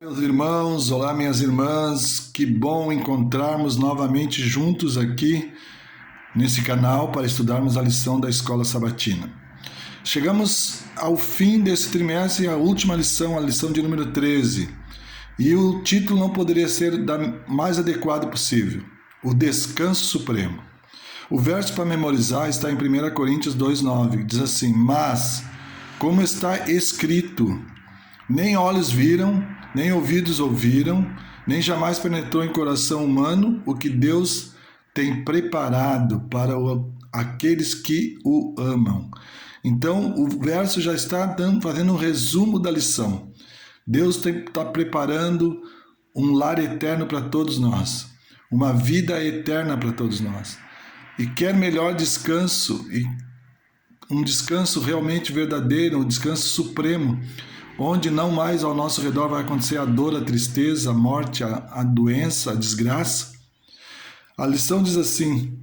Meus irmãos, olá minhas irmãs, que bom encontrarmos novamente juntos aqui nesse canal para estudarmos a lição da Escola Sabatina. Chegamos ao fim desse trimestre, a última lição, a lição de número 13, e o título não poderia ser mais adequado possível: o descanso supremo. O verso para memorizar está em 1 Coríntios 2,9, diz assim: mas, como está escrito, nem olhos viram, nem ouvidos ouviram, nem jamais penetrou em coração humano o que Deus tem preparado para aqueles que o amam. Então, o verso já está fazendo um resumo da lição. Deus está preparando um lar eterno para todos nós, uma vida eterna para todos nós. E quer melhor descanso, e um descanso realmente verdadeiro, um descanso supremo, onde não mais ao nosso redor vai acontecer a dor, a tristeza, a morte, a doença, a desgraça. A lição diz assim: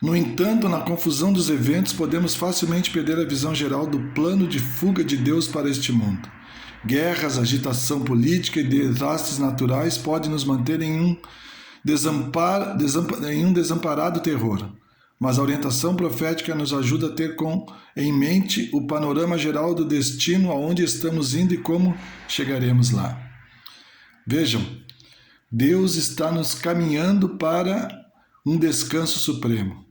no entanto, na confusão dos eventos, podemos facilmente perder a visão geral do plano de fuga de Deus para este mundo. Guerras, agitação política e desastres naturais podem nos manter em um desamparado terror. Mas a orientação profética nos ajuda a ter em mente o panorama geral do destino, aonde estamos indo e como chegaremos lá. Vejam, Deus está nos caminhando para um descanso supremo.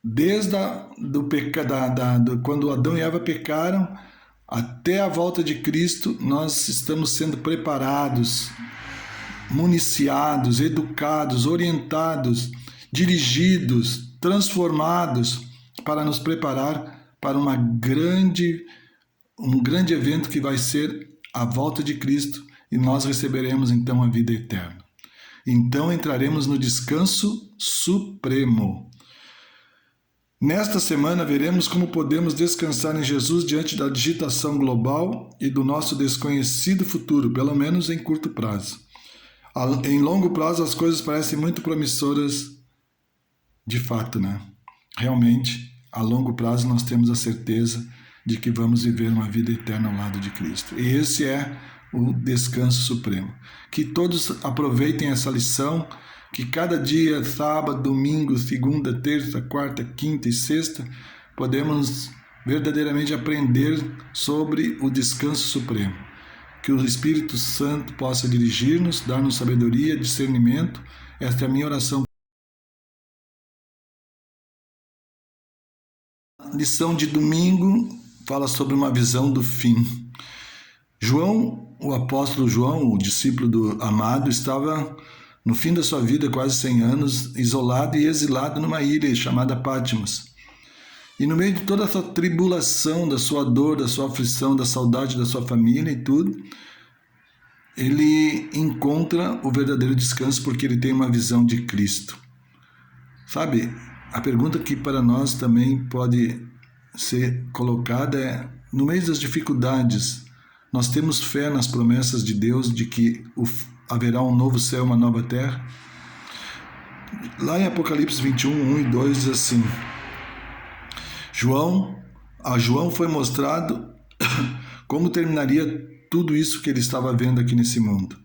Desde quando Adão e Eva pecaram, até a volta de Cristo, nós estamos sendo preparados, municiados, educados, orientados, dirigidos, transformados para nos preparar para um grande evento que vai ser a volta de Cristo, e nós receberemos então a vida eterna. Então entraremos no descanso supremo. Nesta semana veremos como podemos descansar em Jesus diante da agitação global e do nosso desconhecido futuro, pelo menos em curto prazo. Em longo prazo as coisas parecem muito promissoras. De fato, né? Realmente, a longo prazo nós temos a certeza de que vamos viver uma vida eterna ao lado de Cristo. E esse é o descanso supremo. Que todos aproveitem essa lição, que cada dia, sábado, domingo, segunda, terça, quarta, quinta e sexta, podemos verdadeiramente aprender sobre o descanso supremo. Que o Espírito Santo possa dirigir-nos, dar-nos sabedoria, discernimento. Esta é a minha oração. A lição de domingo fala sobre uma visão do fim. João, o apóstolo João, o discípulo do amado, estava no fim da sua vida, quase 100 anos, isolado e exilado numa ilha chamada Patmos. E no meio de toda essa tribulação, da sua dor, da sua aflição, da saudade da sua família e tudo, ele encontra o verdadeiro descanso porque ele tem uma visão de Cristo. Sabe, a pergunta que para nós também pode ser colocada é: no meio das dificuldades, nós temos fé nas promessas de Deus de que haverá um novo céu, uma nova terra? Lá em Apocalipse 21, 1 e 2 diz assim: a João foi mostrado como terminaria tudo isso que ele estava vendo aqui nesse mundo.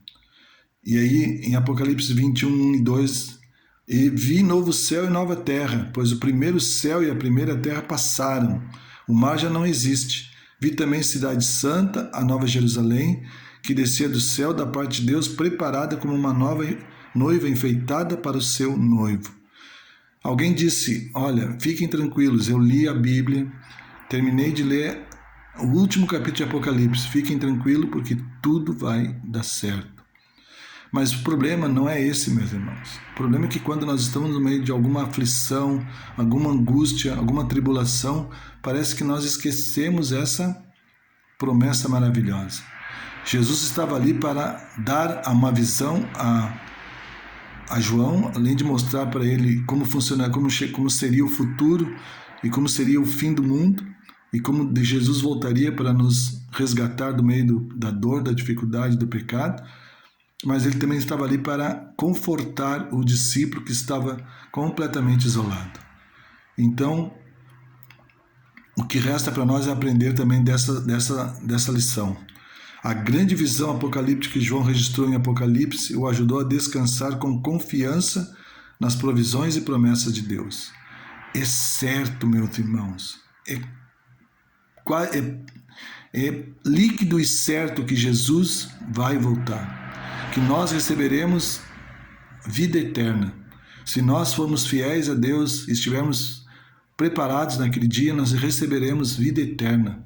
E aí, em Apocalipse 21, 1 e 2, e vi novo céu e nova terra, pois o primeiro céu e a primeira terra passaram, o mar já não existe. Vi também cidade santa, a nova Jerusalém, que descia do céu da parte de Deus, preparada como uma nova noiva enfeitada para o seu noivo. Alguém disse: olha, fiquem tranquilos, eu li a Bíblia, terminei de ler o último capítulo de Apocalipse, fiquem tranquilos porque tudo vai dar certo. Mas o problema não é esse, meus irmãos. O problema é que quando nós estamos no meio de alguma aflição, alguma angústia, alguma tribulação, parece que nós esquecemos essa promessa maravilhosa. Jesus estava ali para dar uma visão a João, além de mostrar para ele como funciona, como seria o futuro e como seria o fim do mundo, e como Jesus voltaria para nos resgatar do meio da dor, da dificuldade, do pecado. Mas ele também estava ali para confortar o discípulo que estava completamente isolado. Então, o que resta para nós é aprender também dessa lição. A grande visão apocalíptica que João registrou em Apocalipse o ajudou a descansar com confiança nas provisões e promessas de Deus. É certo, meus irmãos, é líquido e certo que Jesus vai voltar, que nós receberemos vida eterna. Se nós formos fiéis a Deus e estivermos preparados naquele dia, nós receberemos vida eterna.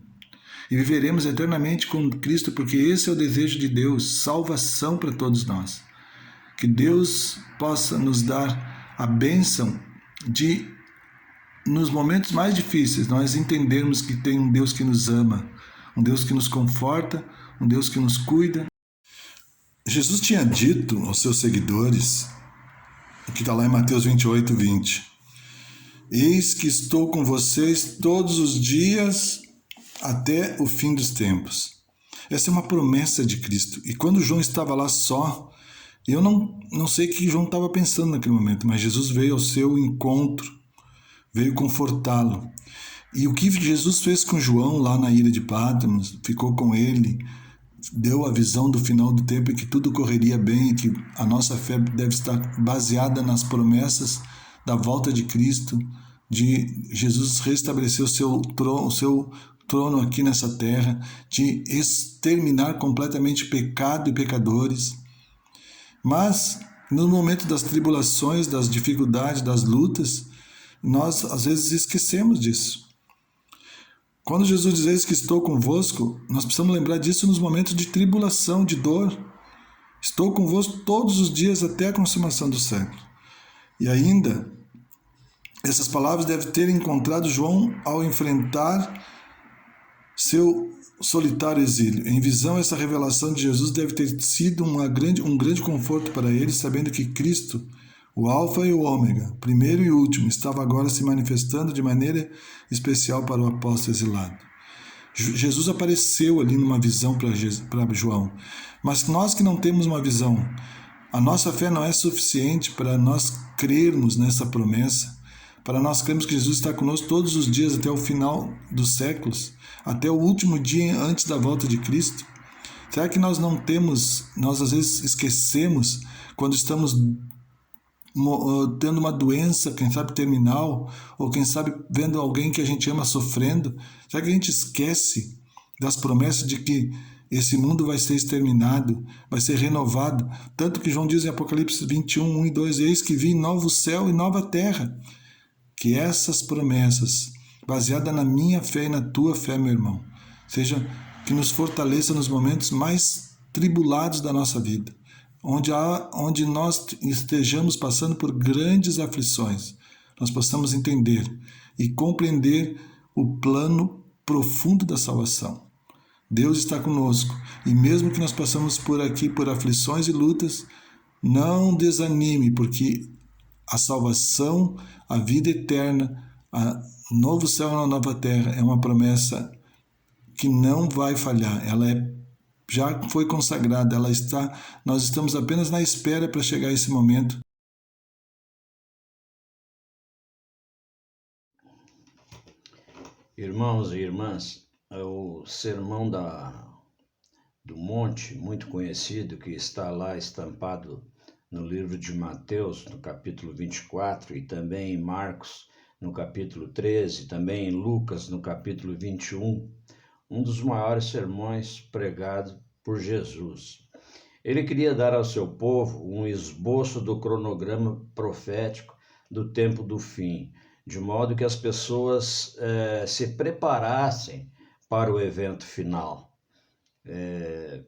E viveremos eternamente com Cristo, porque esse é o desejo de Deus, salvação para todos nós. Que Deus possa nos dar a bênção de, nos momentos mais difíceis, nós entendermos que tem um Deus que nos ama, um Deus que nos conforta, um Deus que nos cuida. Jesus tinha dito aos seus seguidores, que está lá em Mateus 28, 20, eis que estou com vocês todos os dias até o fim dos tempos. Essa é uma promessa de Cristo. E quando João estava lá só, eu não sei o que João estava pensando naquele momento, mas Jesus veio ao seu encontro, veio confortá-lo. E o que Jesus fez com João lá na ilha de Patmos, ficou com ele, deu a visão do final do tempo e que tudo correria bem, e que a nossa fé deve estar baseada nas promessas da volta de Cristo, de Jesus restabelecer o seu trono aqui nessa terra, de exterminar completamente pecado e pecadores. Mas, no momento das tribulações, das dificuldades, das lutas, nós às vezes esquecemos disso. Quando Jesus diz eis que estou convosco, nós precisamos lembrar disso nos momentos de tribulação, de dor. Estou convosco todos os dias até a consumação do século. E ainda, essas palavras devem ter encontrado João ao enfrentar seu solitário exílio. Em visão, essa revelação de Jesus deve ter sido um grande conforto para ele, sabendo que Cristo, o Alfa e o Ômega, primeiro e último, estava agora se manifestando de maneira especial para o apóstolo exilado. Jesus apareceu ali numa visão para João, mas nós que não temos uma visão, a nossa fé não é suficiente para nós crermos nessa promessa, para nós crermos que Jesus está conosco todos os dias até o final dos séculos, até o último dia antes da volta de Cristo. Será que nós às vezes esquecemos quando estamos tendo uma doença, quem sabe terminal, ou quem sabe vendo alguém que a gente ama sofrendo? Será que a gente esquece das promessas de que esse mundo vai ser exterminado, vai ser renovado? Tanto que João diz em Apocalipse 21, 1 e 2, eis que vi novo céu e nova terra. Que essas promessas, baseadas na minha fé e na tua fé, meu irmão, seja que nos fortaleça nos momentos mais tribulados da nossa vida, onde nós estejamos passando por grandes aflições, nós possamos entender e compreender o plano profundo da salvação. Deus está conosco, e mesmo que nós passamos por aqui por aflições e lutas, não desanime, porque a salvação, a vida eterna, a novo céu e a nova terra é uma promessa que não vai falhar. Ela já foi consagrada, nós estamos apenas na espera para chegar a esse momento. Irmãos e irmãs, o Sermão do Monte, muito conhecido, que está lá estampado no livro de Mateus, no capítulo 24, e também em Marcos, no capítulo 13, também em Lucas, no capítulo 21, um dos maiores sermões pregados por Jesus. Ele queria dar ao seu povo um esboço do cronograma profético do tempo do fim, de modo que as pessoas se preparassem para o evento final.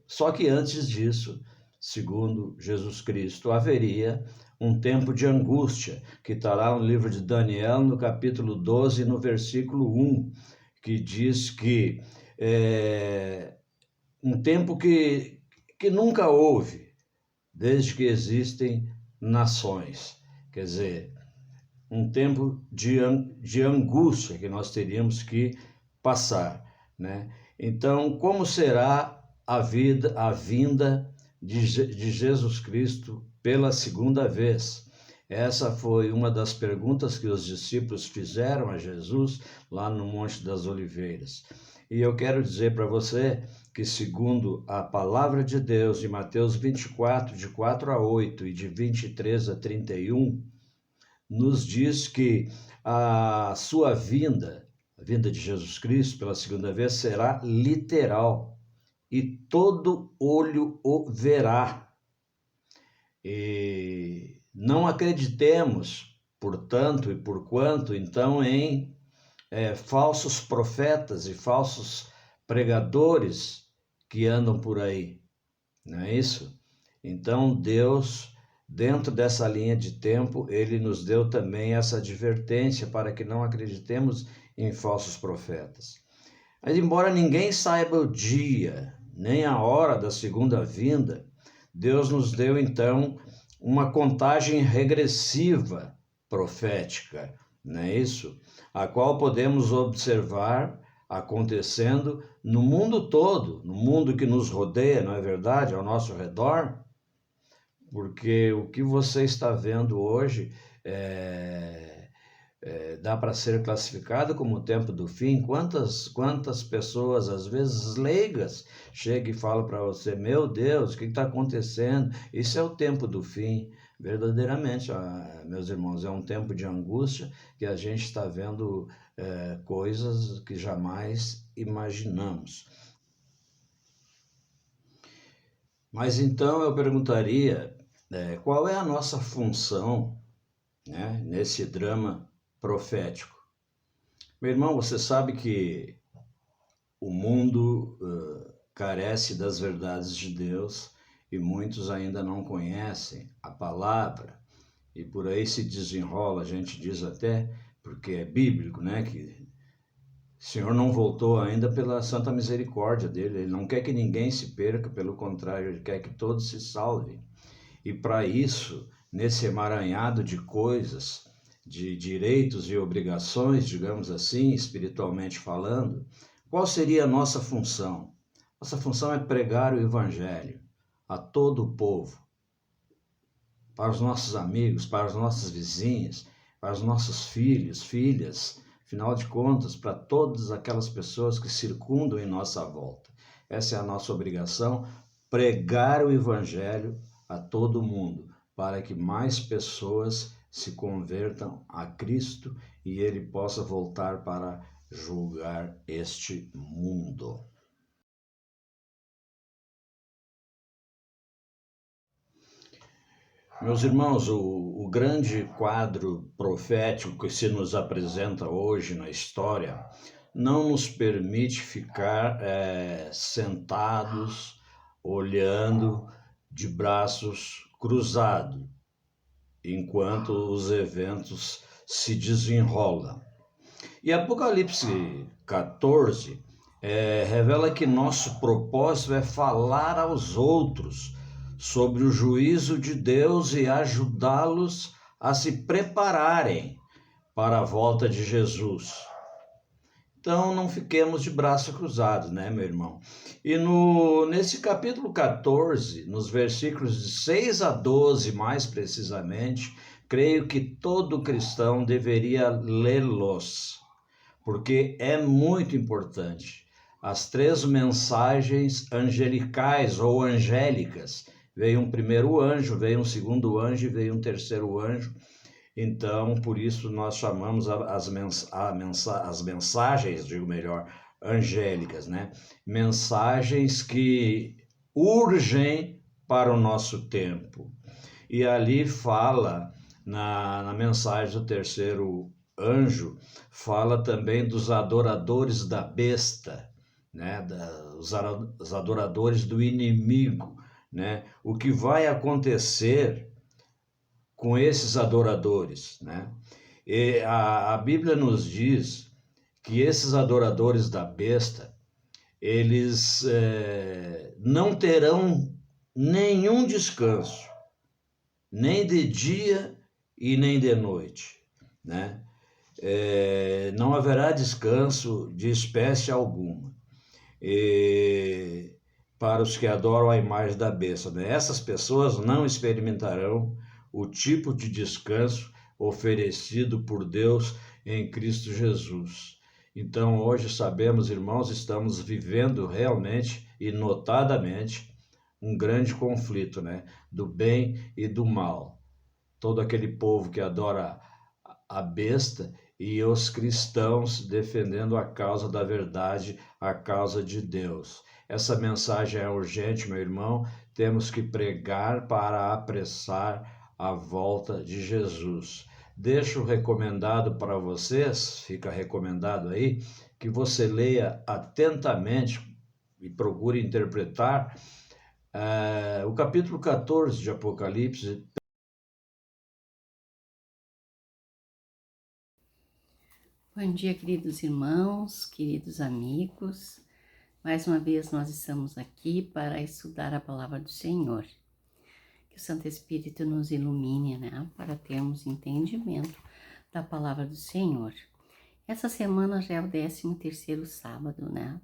Só que antes disso, segundo Jesus Cristo, haveria um tempo de angústia, que está lá no livro de Daniel, no capítulo 12, no versículo 1, que diz que um tempo que nunca houve, desde que existem nações. Quer dizer, um tempo de angústia que nós teríamos que passar, né? Então, como será a vinda de Jesus Cristo pela segunda vez? Essa foi uma das perguntas que os discípulos fizeram a Jesus lá no Monte das Oliveiras. E eu quero dizer para você que, segundo a palavra de Deus, de Mateus 24, de 4 a 8 e de 23 a 31, nos diz que a sua vinda, a vinda de Jesus Cristo pela segunda vez, será literal e todo olho o verá. E não acreditemos, portanto e porquanto, então, em falsos profetas e falsos pregadores que andam por aí, não é isso? Então, Deus, dentro dessa linha de tempo, ele nos deu também essa advertência para que não acreditemos em falsos profetas. Mas, embora ninguém saiba o dia, nem a hora da segunda vinda, Deus nos deu, então, uma contagem regressiva profética, não é isso? A qual podemos observar acontecendo no mundo todo, no mundo que nos rodeia, não é verdade? Ao nosso redor. Porque o que você está vendo hoje dá para ser classificado como o tempo do fim. Quantas pessoas, às vezes leigas, chegam e falam para você: meu Deus, o que está acontecendo? Isso é o tempo do fim. Verdadeiramente, meus irmãos, é um tempo de angústia que a gente está vendo coisas que jamais imaginamos. Mas então eu perguntaria, qual é a nossa função, né, nesse drama profético? Meu irmão, você sabe que o mundo carece das verdades de Deus e muitos ainda não conhecem a palavra e por aí se desenrola, a gente diz até, porque é bíblico, né, que o Senhor não voltou ainda pela santa misericórdia dele, ele não quer que ninguém se perca, pelo contrário, ele quer que todos se salvem. E para isso, nesse emaranhado de coisas, de direitos e obrigações, digamos assim, espiritualmente falando, qual seria a nossa função? Nossa função é pregar o Evangelho a todo o povo, para os nossos amigos, para os nossos vizinhos, para os nossos filhos, filhas, afinal de contas, para todas aquelas pessoas que circundam em nossa volta. Essa é a nossa obrigação, pregar o Evangelho a todo mundo, para que mais pessoas se convertam a Cristo e ele possa voltar para julgar este mundo. Meus irmãos, o grande quadro profético que se nos apresenta hoje na história não nos permite ficar sentados, olhando de braços cruzados, enquanto os eventos se desenrolam. E Apocalipse 14 revela que nosso propósito é falar aos outros sobre o juízo de Deus e ajudá-los a se prepararem para a volta de Jesus. Então não fiquemos de braços cruzados, né, meu irmão? E nesse capítulo 14, nos versículos de 6 a 12, mais precisamente, creio que todo cristão deveria lê-los, porque é muito importante. As 3 mensagens angelicais ou angélicas, veio um primeiro anjo, veio um segundo anjo e veio um terceiro anjo. Então, por isso nós chamamos as mensagens, digo melhor, angélicas, né? Mensagens que urgem para o nosso tempo. E ali fala, na mensagem do terceiro anjo, fala também dos adoradores da besta, né? Os adoradores do inimigo, né? O que vai acontecer com esses adoradores, né? E a Bíblia nos diz que esses adoradores da besta, eles não terão nenhum descanso, nem de dia e nem de noite, né? Não haverá descanso de espécie alguma. Para os que adoram a imagem da besta, né? Essas pessoas não experimentarão o tipo de descanso oferecido por Deus em Cristo Jesus. Então, hoje sabemos, irmãos, estamos vivendo realmente e notadamente um grande conflito, né, do bem e do mal. Todo aquele povo que adora a besta e os cristãos defendendo a causa da verdade, a causa de Deus. Essa mensagem é urgente, meu irmão. Temos que pregar para apressar a volta de Jesus. Deixo recomendado para vocês, fica recomendado aí, que você leia atentamente e procure interpretar o capítulo 14 de Apocalipse. Bom dia, queridos irmãos, queridos amigos. Mais uma vez nós estamos aqui para estudar a palavra do Senhor. Que o Santo Espírito nos ilumine, né, para termos entendimento da palavra do Senhor. Essa semana já é o 13º sábado, né?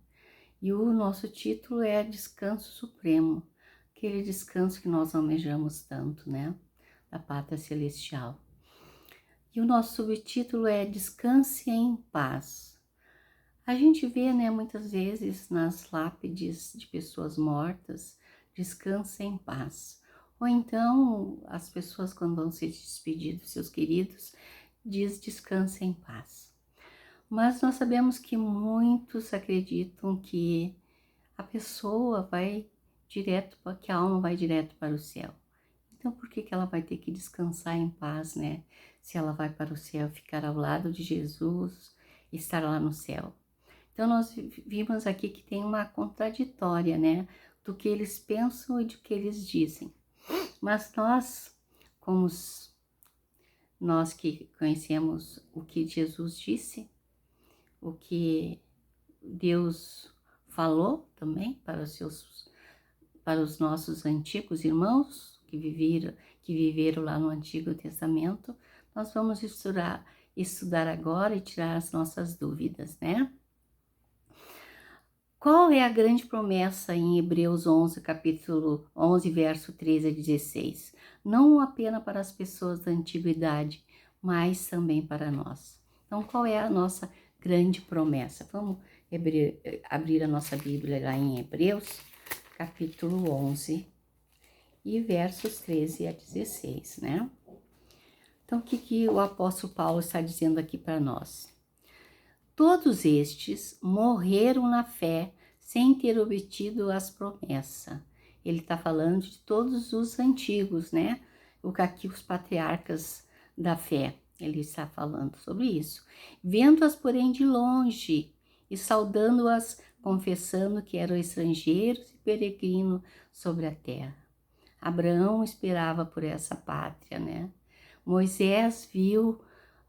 E o nosso título é Descanso Supremo, aquele descanso que nós almejamos tanto, né? Da pátria celestial. E o nosso subtítulo é Descanse em Paz. A gente vê, né, muitas vezes nas lápides de pessoas mortas, descanse em paz. Ou então, as pessoas quando vão se despedir dos seus queridos, diz descanse em paz. Mas nós sabemos que muitos acreditam que a pessoa vai direto, que a alma vai direto para o céu. Então, por que ela vai ter que descansar em paz, né? Se ela vai para o céu, ficar ao lado de Jesus, estar lá no céu. Então, nós vimos aqui que tem uma contraditória, né? Do que eles pensam e do que eles dizem. Mas nós que conhecemos o que Jesus disse, o que Deus falou também para os nossos antigos irmãos que viveram lá no Antigo Testamento, nós vamos estudar agora e tirar as nossas dúvidas, né? Qual é a grande promessa em Hebreus 11, capítulo 11, verso 13 a 16? Não apenas para as pessoas da antiguidade, mas também para nós. Então, qual é a nossa grande promessa? Vamos abrir a nossa Bíblia lá em Hebreus, capítulo 11, e versos 13 a 16, né? Então, o que o apóstolo Paulo está dizendo aqui para nós? Todos estes morreram na fé sem ter obtido as promessas. Ele está falando de todos os antigos, né? O que aqui os patriarcas da fé, ele está falando sobre isso. Vendo-as, porém, de longe e saudando-as, confessando que eram estrangeiros e peregrinos sobre a terra. Abraão esperava por essa pátria, né? Moisés viu,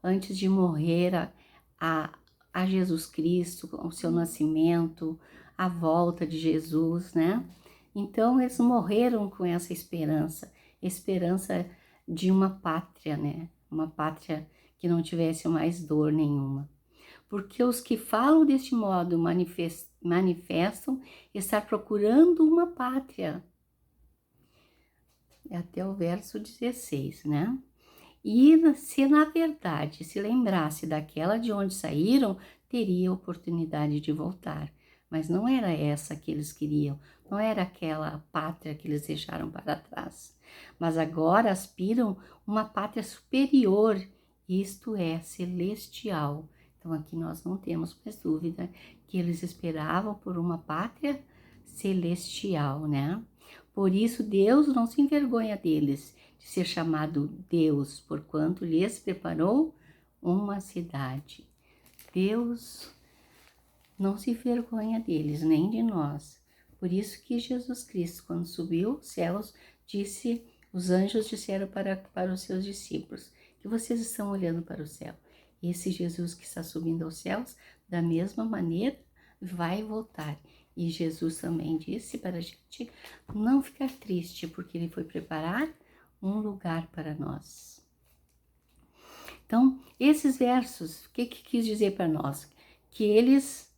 antes de morrer, a Jesus Cristo, o seu nascimento, a volta de Jesus, né? Então, eles morreram com essa esperança de uma pátria, né? Uma pátria que não tivesse mais dor nenhuma. Porque os que falam deste modo manifestam estar procurando uma pátria. É até o verso 16, né? E se na verdade se lembrasse daquela de onde saíram, teria oportunidade de voltar. Mas não era essa que eles queriam, não era aquela pátria que eles deixaram para trás. Mas agora aspiram uma pátria superior, isto é, celestial. Então aqui nós não temos mais dúvida que eles esperavam por uma pátria celestial, né? Por isso Deus não se envergonha deles, de ser chamado Deus, porquanto lhes preparou uma cidade. Deus não se envergonha deles, nem de nós. Por isso que Jesus Cristo, quando subiu aos céus, os anjos disseram para os seus discípulos, que vocês estão olhando para o céu. Esse Jesus que está subindo aos céus, da mesma maneira, vai voltar. E Jesus também disse para a gente não ficar triste, porque ele foi preparar um lugar para nós. Então, esses versos, o que quis dizer para nós? Que eles,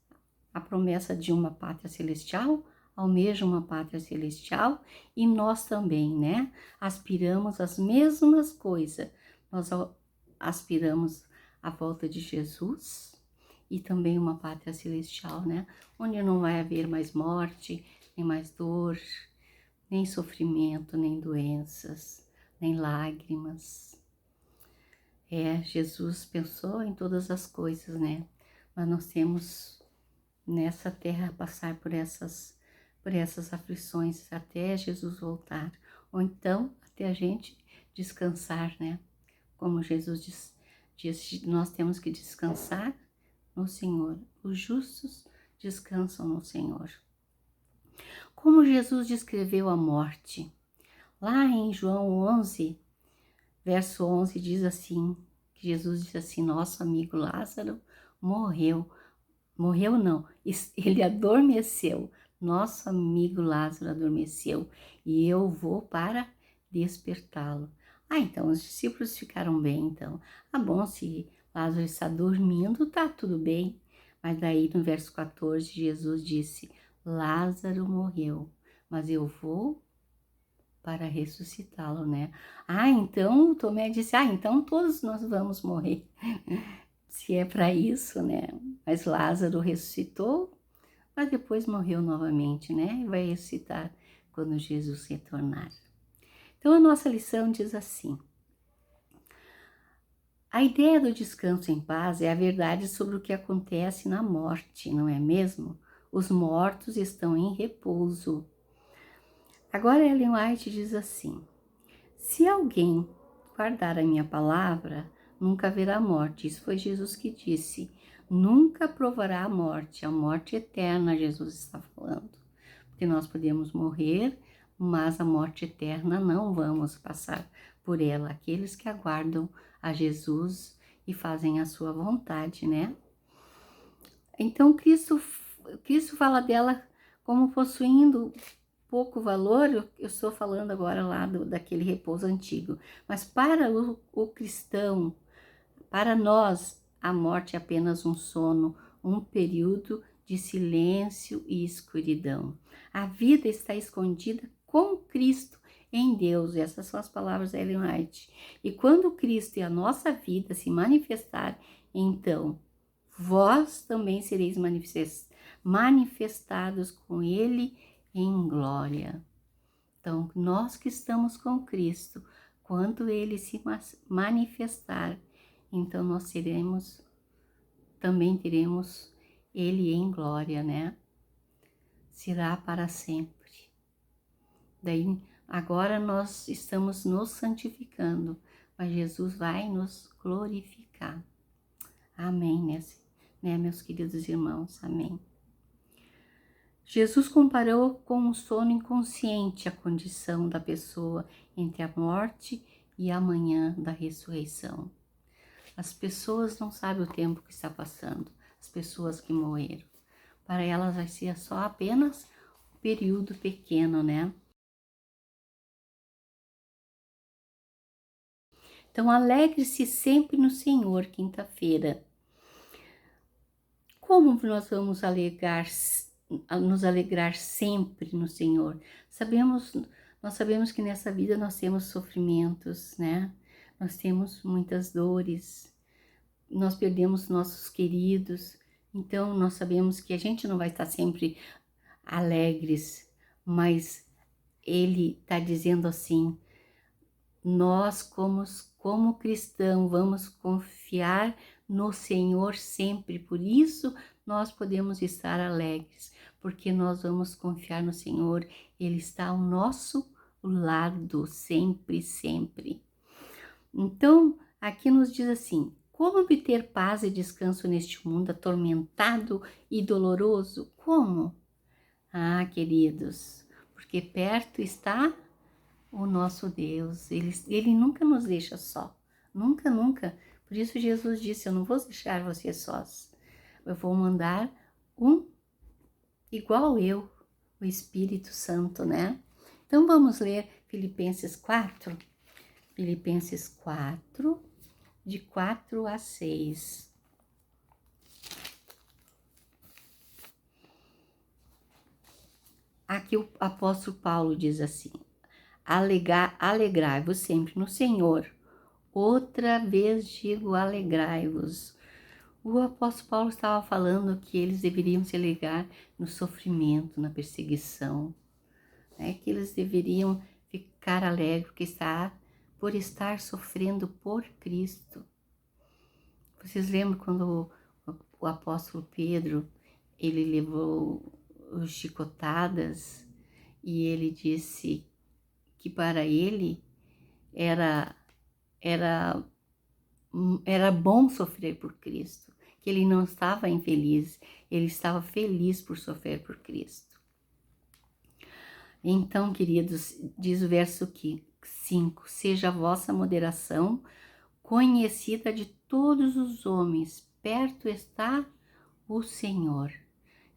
a promessa de uma pátria celestial, almejam uma pátria celestial, e nós também, né? Aspiramos as mesmas coisas. Nós aspiramos a volta de Jesus e também uma pátria celestial, né? Onde não vai haver mais morte, nem mais dor, nem sofrimento, nem doenças, nem lágrimas. Jesus pensou em todas as coisas, né? Mas nós temos nessa terra passar por essas aflições até Jesus voltar, ou então até a gente descansar, né? Como Jesus diz, nós temos que descansar no Senhor. Os justos descansam no Senhor. Como Jesus descreveu a morte? Lá em João 11, verso 11, diz assim, que Jesus diz assim, nosso amigo Lázaro morreu não, ele adormeceu, nosso amigo Lázaro adormeceu, e eu vou para despertá-lo. Então os discípulos ficaram bem, então, bom, se Lázaro está dormindo, tá tudo bem. Mas daí no verso 14, Jesus disse, Lázaro morreu, mas eu vou para ressuscitá-lo, né? Então Tomé disse, então todos nós vamos morrer, se é para isso, né? Mas Lázaro ressuscitou, mas depois morreu novamente, né? E vai ressuscitar quando Jesus retornar. Então a nossa lição diz assim, a ideia do descanso em paz é a verdade sobre o que acontece na morte, não é mesmo? Os mortos estão em repouso. Agora Ellen White diz assim, se alguém guardar a minha palavra, nunca haverá morte. Isso foi Jesus que disse, nunca provará a morte eterna, Jesus está falando. Porque nós podemos morrer, mas a morte eterna não vamos passar por ela. Aqueles que aguardam a Jesus e fazem a sua vontade, né? Então Cristo fala dela como possuindo pouco valor. Eu estou falando agora lá daquele repouso antigo, mas para o cristão, para nós, a morte é apenas um sono, um período de silêncio e escuridão. A vida está escondida com Cristo em Deus. Essas são as palavras da Ellen White. E quando Cristo e a nossa vida se manifestar, então vós também sereis manifestados com Ele em glória. Então, nós que estamos com Cristo, quando Ele se manifestar, então nós também teremos Ele em glória, né? Será para sempre. Daí, agora nós estamos nos santificando, mas Jesus vai nos glorificar. Amém, né, meus queridos irmãos? Amém. Jesus comparou com um sono inconsciente a condição da pessoa entre a morte e a manhã da ressurreição. As pessoas não sabem o tempo que está passando, as pessoas que morreram. Para elas vai ser só apenas um período pequeno, né? Então, alegre-se sempre no Senhor, quinta-feira. Como nós vamos nos alegrar sempre no Senhor? Nós sabemos que nessa vida nós temos sofrimentos, né? Nós temos muitas dores, nós perdemos nossos queridos, então nós sabemos que a gente não vai estar sempre alegres, mas Ele está dizendo assim, nós como cristãos vamos confiar no Senhor sempre, por isso nós podemos estar alegres, porque nós vamos confiar no Senhor, Ele está ao nosso lado, sempre, sempre. Então, aqui nos diz assim, como obter paz e descanso neste mundo atormentado e doloroso? Como? Queridos, porque perto está o nosso Deus, Ele nunca nos deixa só, nunca, nunca. Por isso Jesus disse, eu não vou deixar vocês sós, eu vou mandar um igual eu, o Espírito Santo, né? Então vamos ler Filipenses 4, de 4 a 6. Aqui o apóstolo Paulo diz assim, alegrai-vos sempre no Senhor. Outra vez digo, alegrai-vos. O apóstolo Paulo estava falando que eles deveriam se alegrar no sofrimento, na perseguição, né? Que eles deveriam ficar alegres por estar sofrendo por Cristo. Vocês lembram quando o apóstolo Pedro, ele levou os chicotadas e ele disse que para ele era bom sofrer por Cristo, que ele não estava infeliz, ele estava feliz por sofrer por Cristo. Então, queridos, diz o verso 5, seja a vossa moderação conhecida de todos os homens, perto está o Senhor.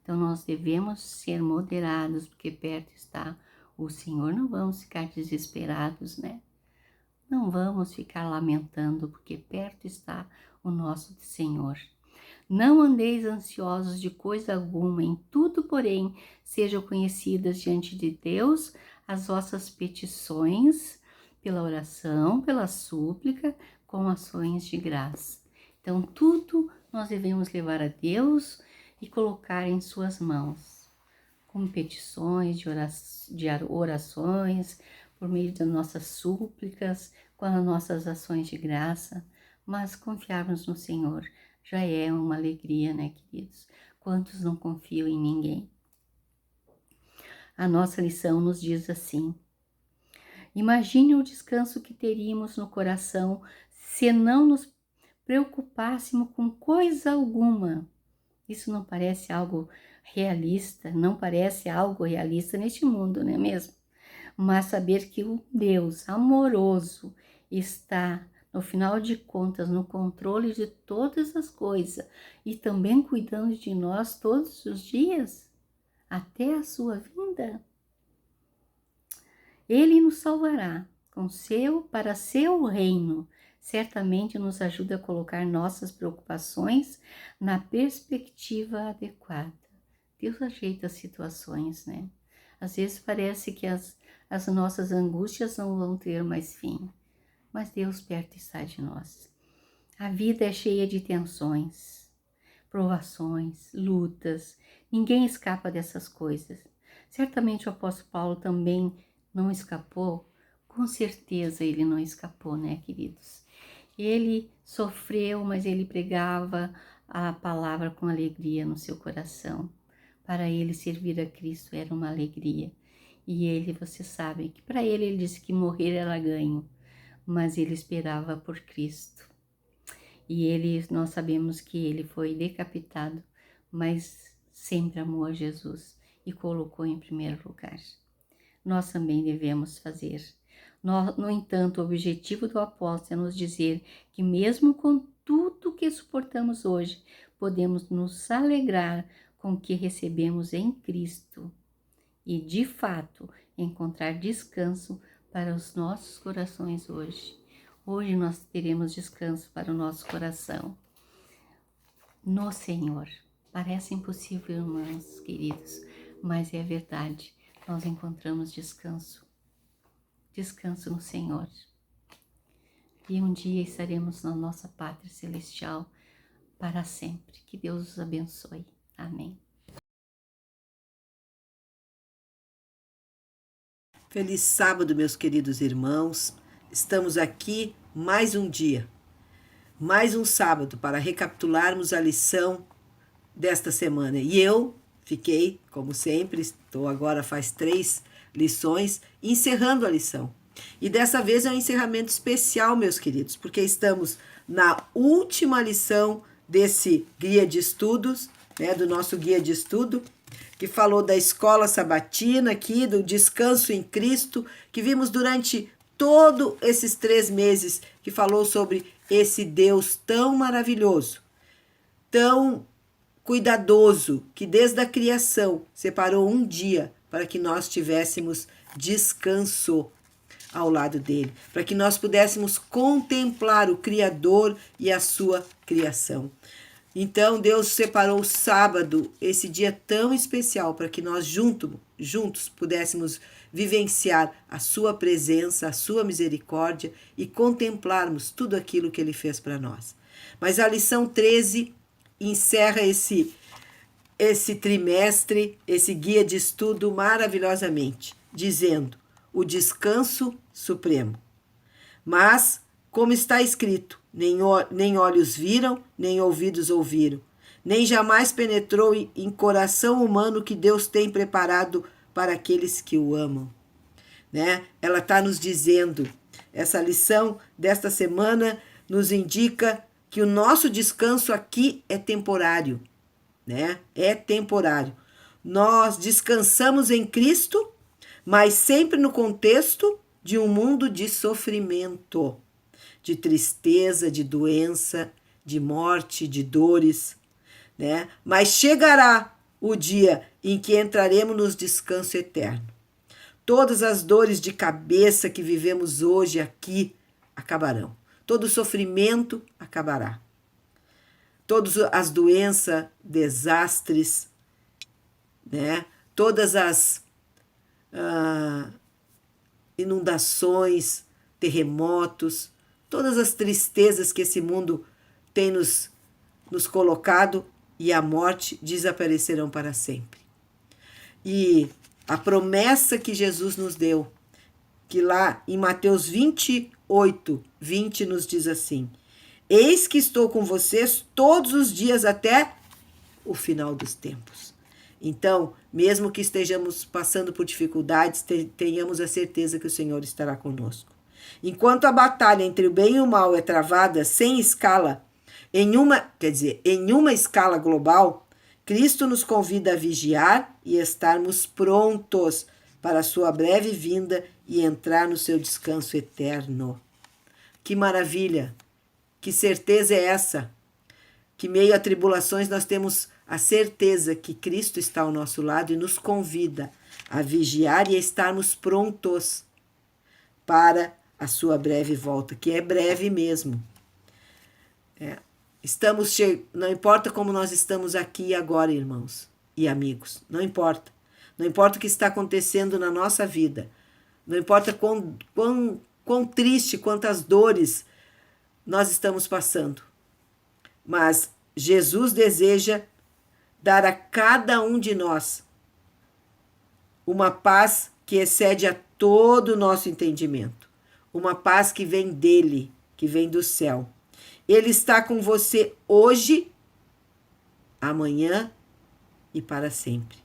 Então, nós devemos ser moderados, porque perto está o Senhor. Não vamos ficar desesperados, né? Não vamos ficar lamentando, porque perto está o nosso Senhor. Não andeis ansiosos de coisa alguma, em tudo, porém, sejam conhecidas diante de Deus as vossas petições, pela oração, pela súplica, com ações de graça. Então, tudo nós devemos levar a Deus e colocar em suas mãos, como petições de orações, por meio das nossas súplicas, com as nossas ações de graça, mas confiarmos no Senhor já é uma alegria, né, queridos? Quantos não confiam em ninguém? A nossa lição nos diz assim: imagine o descanso que teríamos no coração se não nos preocupássemos com coisa alguma. Isso não parece algo realista, não parece algo realista neste mundo, não é mesmo? Mas saber que o Deus amoroso está, no final de contas, no controle de todas as coisas e também cuidando de nós todos os dias, até a sua vinda. Ele nos salvará para seu reino. Certamente nos ajuda a colocar nossas preocupações na perspectiva adequada. Deus ajeita as situações, né? Às vezes parece que as nossas angústias não vão ter mais fim, mas Deus perto está de nós. A vida é cheia de tensões, provações, lutas. Ninguém escapa dessas coisas. Certamente o apóstolo Paulo também não escapou. Com certeza ele não escapou, né, queridos? Ele sofreu, mas ele pregava a palavra com alegria no seu coração. Para ele, servir a Cristo era uma alegria. E ele, vocês sabem, que para ele disse que morrer era ganho, mas ele esperava por Cristo. E nós sabemos que ele foi decapitado, mas sempre amou a Jesus e colocou em primeiro lugar. Nós também devemos fazer. No entanto, o objetivo do apóstolo é nos dizer que mesmo com tudo que suportamos hoje, podemos nos alegrar com o que recebemos em Cristo e, de fato, encontrar descanso para os nossos corações hoje. Hoje nós teremos descanso para o nosso coração no Senhor. Parece impossível, irmãos queridos, mas é verdade. Nós encontramos descanso no Senhor. E um dia estaremos na nossa pátria celestial para sempre. Que Deus os abençoe. Amém. Feliz sábado, meus queridos irmãos. Estamos aqui mais um dia, mais um sábado para recapitularmos a lição desta semana. E eu fiquei, como sempre, estou agora faz 3 lições, encerrando a lição. E dessa vez é um encerramento especial, meus queridos, porque estamos na última lição desse guia de estudos, né, do nosso guia de estudo, que falou da escola sabatina aqui, do descanso em Cristo, que vimos durante todos esses 3 meses, que falou sobre esse Deus tão maravilhoso, tão cuidadoso, que desde a criação separou um dia para que nós tivéssemos descanso ao lado dele, para que nós pudéssemos contemplar o Criador e a sua criação. Então Deus separou o sábado, esse dia tão especial, para que nós juntos pudéssemos vivenciar a sua presença, a sua misericórdia e contemplarmos tudo aquilo que ele fez para nós. Mas a lição 13 encerra esse trimestre, esse guia de estudo maravilhosamente, dizendo: o descanso supremo. Mas, como está escrito, nem olhos viram, nem ouvidos ouviram, nem jamais penetrou em coração humano que Deus tem preparado para aqueles que o amam. Né? Ela está nos dizendo, essa lição desta semana nos indica que o nosso descanso aqui é temporário, né? É temporário. Nós descansamos em Cristo, mas sempre no contexto de um mundo de sofrimento, de tristeza, de doença, de morte, de dores, né? Mas chegará o dia em que entraremos no descanso eterno. Todas as dores de cabeça que vivemos hoje aqui acabarão. Todo sofrimento acabará. Todas as doenças, desastres, né? Todas as inundações, terremotos, todas as tristezas que esse mundo tem nos colocado e a morte desaparecerão para sempre. E a promessa que Jesus nos deu, que lá em Mateus 28, 20 nos diz assim: eis que estou com vocês todos os dias até o final dos tempos. Então, mesmo que estejamos passando por dificuldades, tenhamos a certeza que o Senhor estará conosco. Enquanto a batalha entre o bem e o mal é travada sem escala, em uma escala global, Cristo nos convida a vigiar e estarmos prontos para a sua breve vinda e entrar no seu descanso eterno. Que maravilha! Que certeza é essa? Que meio a tribulações nós temos a certeza que Cristo está ao nosso lado e nos convida a vigiar e a estarmos prontos para a sua breve volta, que é breve mesmo. Não importa como nós estamos aqui e agora, irmãos e amigos, não importa. Não importa o que está acontecendo na nossa vida, não importa quão triste, quantas dores nós estamos passando, mas Jesus deseja dar a cada um de nós uma paz que excede a todo o nosso entendimento, uma paz que vem dele, que vem do céu. Ele está com você hoje, amanhã e para sempre.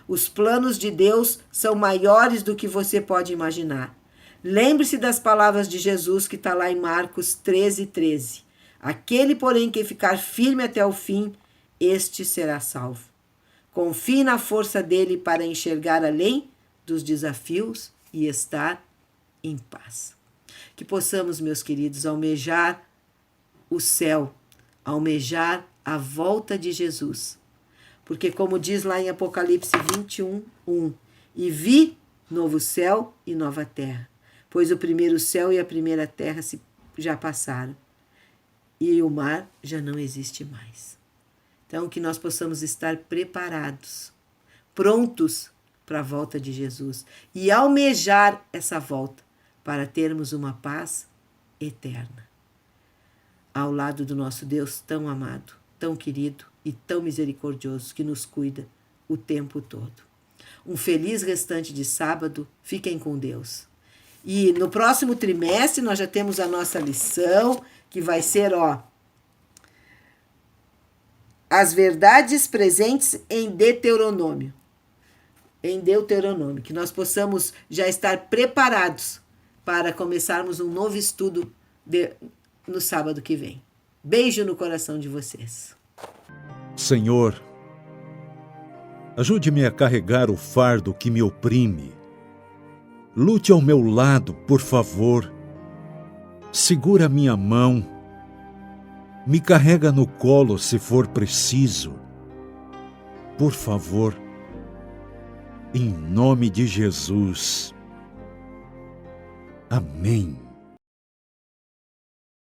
Os planos de Deus são maiores do que você pode imaginar. Lembre-se das palavras de Jesus que está lá em Marcos 13:13. Aquele, porém, que ficar firme até o fim, este será salvo. Confie na força dele para enxergar além dos desafios e estar em paz. Que possamos, meus queridos, almejar o céu, almejar a volta de Jesus. Porque, como diz lá em Apocalipse 21:1, e vi novo céu e nova terra, pois o primeiro céu e a primeira terra já passaram, e o mar já não existe mais. Então, que nós possamos estar preparados, prontos para a volta de Jesus e almejar essa volta para termos uma paz eterna ao lado do nosso Deus tão amado, tão querido e tão misericordioso, que nos cuida o tempo todo. Um feliz restante de sábado, fiquem com Deus. E no próximo trimestre nós já temos a nossa lição, que vai ser, as verdades presentes em Deuteronômio. Em Deuteronômio, que nós possamos já estar preparados para começarmos um novo estudo no sábado que vem. Beijo no coração de vocês. Senhor, ajude-me a carregar o fardo que me oprime. Lute ao meu lado, por favor. Segura minha mão. Me carrega no colo se for preciso. Por favor, em nome de Jesus. Amém.